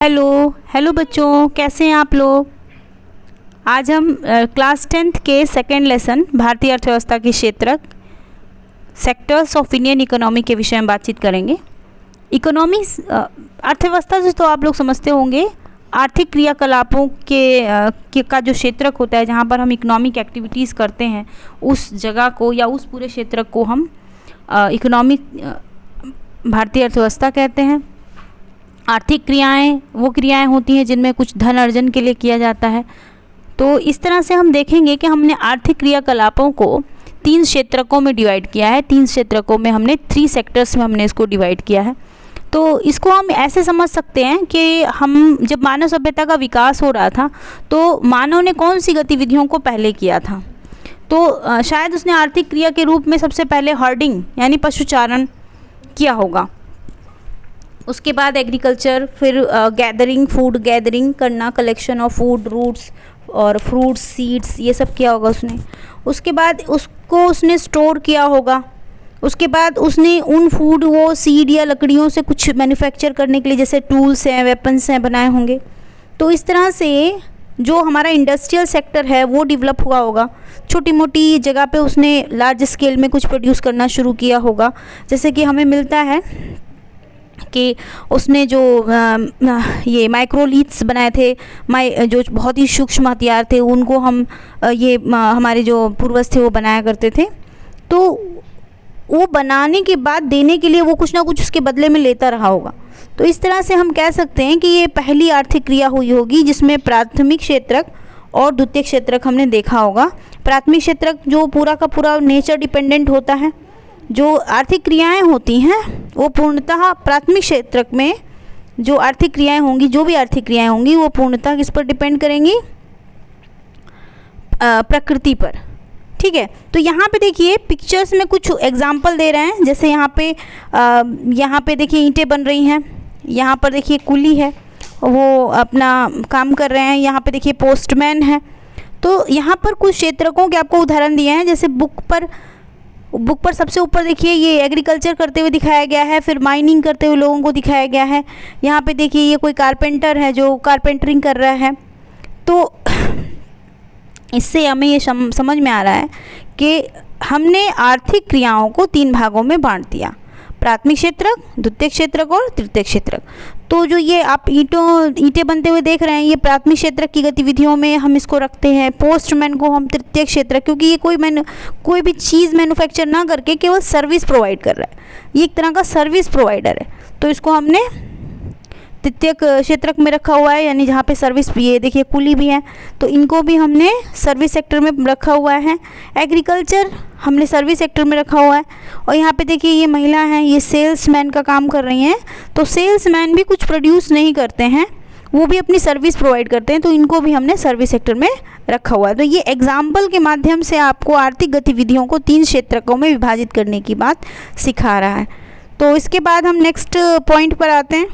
Hello hello बच्चों, कैसे हैं आप लोग। आज हम क्लास 10th के सेकेंड लेसन भारतीय अर्थव्यवस्था की क्षेत्रक सेक्टर्स ऑफ इंडियन इकोनॉमी के विषय में बातचीत करेंगे। इकोनॉमी अर्थव्यवस्था से तो आप लोग समझते होंगे, आर्थिक क्रियाकलापों का जो क्षेत्रक होता है, जहाँ पर हम इकोनॉमिक एक्टिविटीज़ करते हैं, उस जगह को या उस पूरे क्षेत्रक को हम इकोनॉमिक भारतीय अर्थव्यवस्था कहते हैं। आर्थिक क्रियाएं वो क्रियाएं होती हैं जिनमें कुछ धन अर्जन के लिए किया जाता है। तो इस तरह से हम देखेंगे कि हमने आर्थिक क्रियाकलापों को 3 क्षेत्रकों में डिवाइड किया है। 3 क्षेत्रकों में हमने 3 सेक्टर्स में हमने इसको डिवाइड किया है। तो इसको हम ऐसे समझ सकते हैं कि हम जब मानव सभ्यता का विकास हो रहा था तो मानव ने कौन सी गतिविधियों को पहले किया था। तो शायद उसने आर्थिक क्रिया के रूप में सबसे पहले हर्डिंग यानी पशुचारण किया होगा। उसके बाद एग्रीकल्चर, फिर गैदरिंग, फूड गैदरिंग करना, कलेक्शन ऑफ फूड, रूट्स और फ्रूट्स, सीड्स, ये सब किया होगा उसने। उसके बाद उसने स्टोर किया होगा। उसके बाद उसने उन फूड वो सीड या लकड़ियों से कुछ मैन्युफैक्चर करने के लिए जैसे टूल्स हैं, वेपन्स हैं, बनाए होंगे। तो इस तरह से जो हमारा इंडस्ट्रियल सेक्टर है वो डेवलप हुआ होगा। छोटी मोटी जगह पे उसने लार्ज स्केल में कुछ प्रोड्यूस करना शुरू किया होगा। जैसे कि हमें मिलता है कि उसने जो ये माइक्रोलीथ्स बनाए थे, जो बहुत ही सूक्ष्म हथियार थे, उनको हम हमारे जो पूर्वज थे वो बनाया करते थे। तो वो बनाने के बाद देने के लिए वो कुछ ना कुछ उसके बदले में लेता रहा होगा। तो इस तरह से हम कह सकते हैं कि ये पहली आर्थिक क्रिया हुई होगी जिसमें प्राथमिक क्षेत्रक और द्वितीयक क्षेत्रक हमने देखा होगा। प्राथमिक क्षेत्रक जो पूरा का पूरा नेचर डिपेंडेंट होता है। जो आर्थिक क्रियाएं होती हैं वो पूर्णतः प्राथमिक क्षेत्रक में जो आर्थिक क्रियाएं होंगी, जो भी आर्थिक क्रियाएं होंगी, वो पूर्णतः किस पर डिपेंड करेंगी? प्रकृति पर। ठीक है। तो यहाँ पे देखिए पिक्चर्स में कुछ एग्जाम्पल दे रहे हैं। जैसे यहाँ पे देखिए ईंटें बन रही हैं। यहाँ पर देखिए कुली है, वो अपना काम कर रहे हैं। यहाँ पे देखिए पोस्टमैन है। तो यहाँ पर कुछ क्षेत्रकों के आपको उदाहरण दिए हैं। जैसे बुक पर सबसे ऊपर देखिए ये एग्रीकल्चर करते हुए दिखाया गया है, फिर माइनिंग करते हुए लोगों को दिखाया गया है। यहाँ पे देखिए ये कोई कारपेंटर है जो कारपेंटरिंग कर रहा है। तो इससे हमें ये समझ में आ रहा है कि हमने आर्थिक क्रियाओं को 3 भागों में बांट दिया: प्राथमिक क्षेत्रक, द्वितीयक क्षेत्रक और तृतीयक क्षेत्रक। तो जो ये आप ईंटें बनते हुए देख रहे हैं, ये प्राथमिक क्षेत्रक की गतिविधियों में हम इसको रखते हैं। पोस्टमैन को हम तृतीयक क्षेत्रक, क्योंकि ये कोई भी चीज़ मैन्युफैक्चर ना करके केवल सर्विस प्रोवाइड कर रहा है, ये एक तरह का सर्विस प्रोवाइडर है। तो इसको हमने तृतीयक क्षेत्रक में रखा हुआ है, यानी जहाँ पे सर्विस भी है। देखिए कुली भी है, तो इनको भी हमने सर्विस सेक्टर में रखा हुआ है। एग्रीकल्चर हमने सर्विस सेक्टर में रखा हुआ है। और यहाँ पे देखिए ये महिला हैं, ये सेल्समैन का काम कर रही हैं। तो सेल्समैन भी कुछ प्रोड्यूस नहीं करते हैं, वो भी अपनी सर्विस प्रोवाइड करते हैं। तो इनको भी हमने सर्विस सेक्टर में रखा हुआ है। तो ये एग्जाम्पल के माध्यम से आपको आर्थिक गतिविधियों को 3 क्षेत्रकों में विभाजित करने की बात सिखा रहा है। तो इसके बाद हम नेक्स्ट पॉइंट पर आते हैं।